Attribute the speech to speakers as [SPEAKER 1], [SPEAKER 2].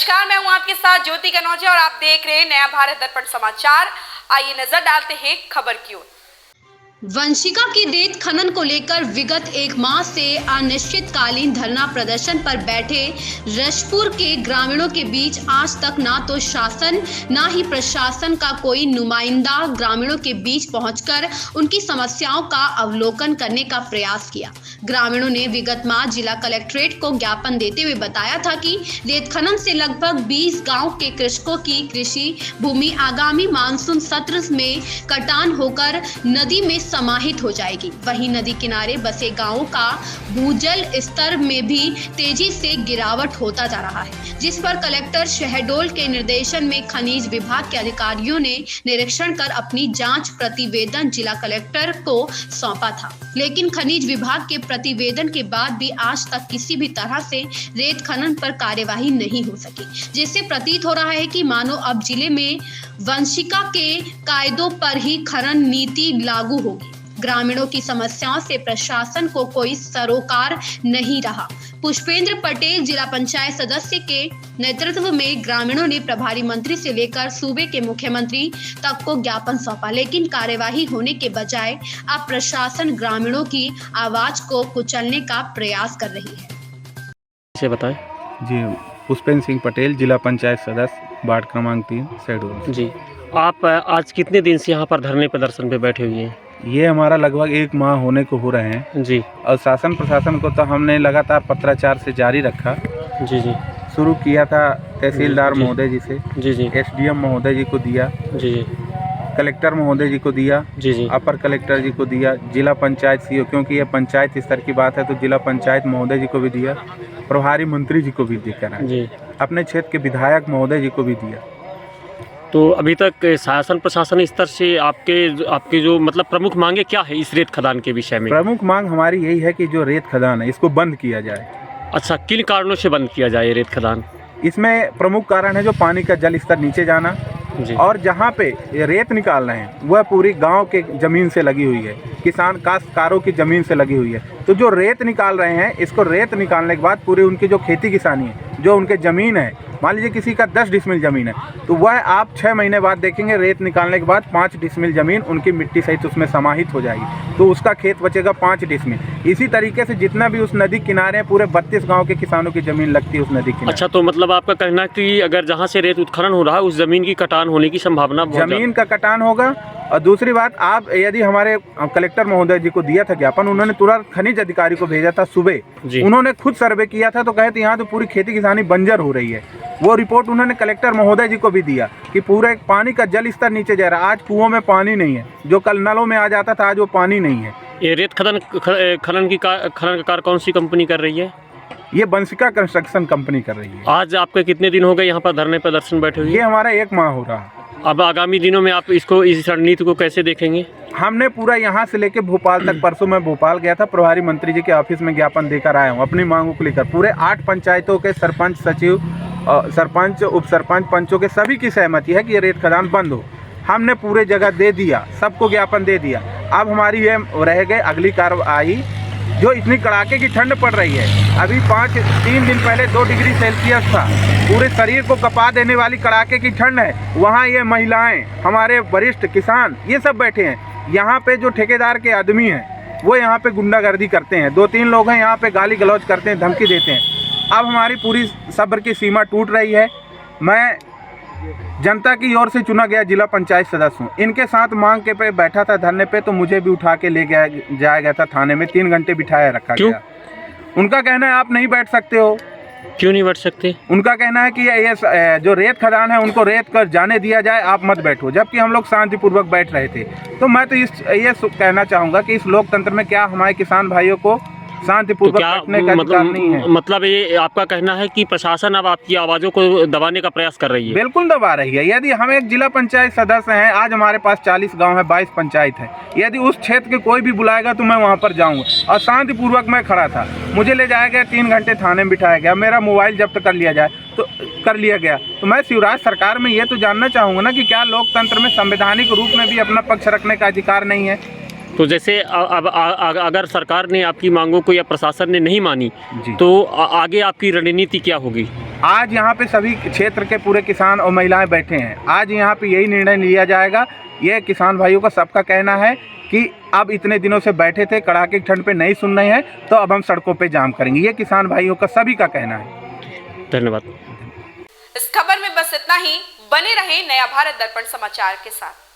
[SPEAKER 1] नमस्कार, मैं हूं आपके साथ ज्योति कनौजिया और आप देख रहे हैं नया भारत दर्पण समाचार। आइए नजर डालते हैं खबर की ओर।
[SPEAKER 2] वंशिका की रेत खनन को लेकर विगत एक माह से अनिश्चितकालीन धरना प्रदर्शन पर बैठे रशपुर के ग्रामीणों के बीच आज तक ना तो शासन ना ही प्रशासन का कोई नुमाइंदा ग्रामीणों के बीच पहुंचकर उनकी समस्याओं का अवलोकन करने का प्रयास किया। ग्रामीणों ने विगत माह जिला कलेक्ट्रेट को ज्ञापन देते हुए बताया था कि रेत खनन से लगभग 20 गांव के कृषकों की कृषि भूमि आगामी मानसून सत्र में कटान होकर नदी में समाहित हो जाएगी। वहीं नदी किनारे बसे गांवों का भूजल स्तर में भी तेजी से गिरावट होता जा रहा है, जिस पर कलेक्टर शहडोल के निर्देशन में खनिज विभाग के अधिकारियों ने निरीक्षण कर अपनी जांच प्रतिवेदन जिला कलेक्टर को सौंपा था। लेकिन खनिज विभाग के प्रतिवेदन के बाद भी आज तक किसी भी तरह से रेत खनन पर कार्यवाही नहीं हो सकी, जिससे प्रतीत हो रहा है कि मानो अब जिले में वंशिका के कायदों पर ही खनन नीति लागू होगी। ग्रामीणों की समस्याओं से प्रशासन को कोई सरोकार नहीं रहा। पुष्पेंद्र पटेल जिला पंचायत सदस्य के नेतृत्व में ग्रामीणों ने प्रभारी मंत्री से लेकर सूबे के मुख्यमंत्री तक को ज्ञापन सौंपा, लेकिन कार्यवाही होने के बजाय अब प्रशासन ग्रामीणों की आवाज को कुचलने का प्रयास कर रही है।
[SPEAKER 3] इसे बताएं।
[SPEAKER 4] जी, पुष्पेंद्र सिंह पटेल जिला पंचायत सदस्य वार्ड क्रमांक 3 शहडोल।
[SPEAKER 3] जी, आप आज कितने दिन से यहाँ पर धरने प्रदर्शन पे बैठे हुए हैं?
[SPEAKER 4] ये हमारा लगभग एक माह होने को हो रहे हैं
[SPEAKER 3] जी।
[SPEAKER 4] और शासन प्रशासन को तो हमने लगातार पत्राचार से जारी रखा।
[SPEAKER 3] जी जी।
[SPEAKER 4] शुरू किया था तहसीलदार महोदय जी से,
[SPEAKER 3] जी जी।
[SPEAKER 4] एसडीएम महोदय जी को दिया,
[SPEAKER 3] जी जी।
[SPEAKER 4] कलेक्टर महोदय जी को दिया,
[SPEAKER 3] जी जी।
[SPEAKER 4] अपर कलेक्टर जी को दिया, जिला पंचायत सीओ, क्योंकि ये पंचायत स्तर की बात है तो जिला पंचायत महोदय जी को भी दिया, प्रभारी मंत्री जी को भी दिया,
[SPEAKER 3] जी।
[SPEAKER 4] अपने क्षेत्र के विधायक महोदय जी को भी दिया।
[SPEAKER 3] तो अभी तक शासन प्रशासन स्तर से आपके जो मतलब प्रमुख मांगे क्या है इस रेत खदान के विषय में?
[SPEAKER 4] प्रमुख मांग हमारी यही है कि जो रेत खदान है इसको बंद किया जाए।
[SPEAKER 3] अच्छा, किन कारणों से बंद किया जाए रेत खदान?
[SPEAKER 4] इसमें प्रमुख कारण है जो पानी का जल स्तर नीचे जाना, और जहाँ पे ये रेत निकाल रहे हैं वह पूरी गांव के ज़मीन से लगी हुई है, किसान काश्तकारों की ज़मीन से लगी हुई है। तो जो रेत निकाल रहे हैं, इसको रेत निकालने के बाद पूरी उनकी जो खेती किसानी है, जो उनके ज़मीन है, मान लीजिए किसी का 10 डिसमिल ज़मीन है, तो वह आप 6 महीने बाद देखेंगे रेत निकालने के बाद 5 डिसमिल ज़मीन उनकी मिट्टी सहित उसमें समाहित हो जाएगी, तो उसका खेत बचेगा 5 डिसमिल। इसी तरीके से जितना भी उस नदी किनारे पूरे 32 गांव के किसानों की ज़मीन लगती है उस नदी किनारे।
[SPEAKER 3] अच्छा, तो मतलब आपका कहना है कि अगर जहाँ से रेत उत्खनन हो रहा है उस ज़मीन की कटान होने की संभावना,
[SPEAKER 4] ज़मीन का कटान होगा। और दूसरी बात, आप यदि हमारे कलेक्टर महोदय जी को दिया था ज्ञापन, उन्होंने तुरंत खनिज अधिकारी को भेजा था सुबह, उन्होंने खुद सर्वे किया था तो कहे थे यहाँ तो पूरी खेती किसानी बंजर हो रही है। वो रिपोर्ट उन्होंने कलेक्टर महोदय जी को भी दिया कि पूरे पानी का जल स्तर नीचे जा रहा है। आज कुओं में पानी नहीं है, जो कल नलों में आ जाता था आज वो पानी नहीं है।
[SPEAKER 3] ये रेत खनन का कार्य कौन सी कंपनी कर रही है?
[SPEAKER 4] ये वंशिका कंस्ट्रक्शन कंपनी कर रही है।
[SPEAKER 3] आज आपके कितने दिन हो गए यहाँ पर धरने प्रदर्शन बैठे हुए?
[SPEAKER 4] ये हमारा 1 माह हो रहा है।
[SPEAKER 3] अब आगामी दिनों में आप इस रणनीति को कैसे देखेंगे?
[SPEAKER 4] हमने पूरा यहाँ से लेके भोपाल तक, परसों मैं भोपाल गया था, प्रभारी मंत्री जी के ऑफिस में ज्ञापन देकर आया हूँ अपनी मांगों को लेकर। पूरे 8 पंचायतों के सरपंच, सचिव, सरपंच, उप सरपंच, पंचों के सभी की सहमति है कि ये रेत खदान बंद हो। हमने पूरे जगह दे दिया, सबको ज्ञापन दे दिया। अब हमारी ये रह गए अगली कार्रवाई, जो इतनी कड़ाके की ठंड पड़ रही है। अभी 3 दिन पहले 2 डिग्री सेल्सियस था, पूरे शरीर को कपा देने वाली कड़ाके की ठंड है। वहाँ ये महिलाएं, हमारे वरिष्ठ किसान, ये सब बैठे हैं। यहाँ पे जो ठेकेदार के आदमी हैं वो यहाँ पे गुंडागर्दी करते हैं। 2-3 लोग हैं यहाँ पे गाली गलौज करते हैं, धमकी देते हैं। अब हमारी पूरी सब्र की सीमा टूट रही है। मैं जनता की ओर से चुना गया जिला पंचायत सदस्य हूँ। इनके साथ मांग के पे बैठा था धरने पे, तो मुझे भी उठा के ले जाया गया था थाने में। 3 घंटे बिठाया रखा गया। उनका कहना है आप नहीं बैठ सकते हो।
[SPEAKER 3] क्यों नहीं बैठ सकते? उनका
[SPEAKER 4] कहना है कि ये जो रेत खदान है उनको रेत कर जाने दिया जाए, आप मत बैठो, जबकि हम लोग शांतिपूर्वक बैठ रहे थे। तो मैं तो ये कहना चाहूँगा कि इस लोकतंत्र में क्या हमारे किसान भाइयों को शांतिपूर्वक बैठने का अधिकार नहीं है?
[SPEAKER 3] मतलब ये आपका कहना है कि प्रशासन अब आपकी आवाज़ों को दबाने का प्रयास कर रही है?
[SPEAKER 4] बिल्कुल दबा रही है। यदि हम एक जिला पंचायत सदस्य हैं, आज हमारे पास 40 गांव है, 22 पंचायत है, यदि उस क्षेत्र के कोई भी बुलाएगा तो मैं वहां पर जाऊंगा। और शांतिपूर्वक मैं खड़ा था, मुझे ले जाया गया, 3 घंटे थाने में बिठाया गया, मेरा मोबाइल जब्त कर लिया गया। तो मैं शिवराज सरकार में ये तो जानना चाहूँगा ना कि क्या लोकतंत्र में संवैधानिक रूप में भी अपना पक्ष रखने का अधिकार नहीं है?
[SPEAKER 3] तो जैसे अब अगर सरकार ने आपकी मांगों को या प्रशासन ने नहीं मानी, तो आगे आपकी रणनीति क्या होगी?
[SPEAKER 4] आज यहाँ पे सभी क्षेत्र के पूरे किसान और महिलाएं बैठे हैं। आज यहाँ पे यही निर्णय लिया जाएगा। ये किसान भाइयों का सबका कहना है कि अब इतने दिनों से बैठे थे, कड़ाके की ठंड पे नहीं सुन रहे हैं, तो अब हम सड़कों पे जाम करेंगे। ये किसान भाइयों का सभी का कहना है।
[SPEAKER 3] धन्यवाद।
[SPEAKER 1] इस खबर में बस इतना ही। बने रहें नया भारत दर्पण समाचार के साथ।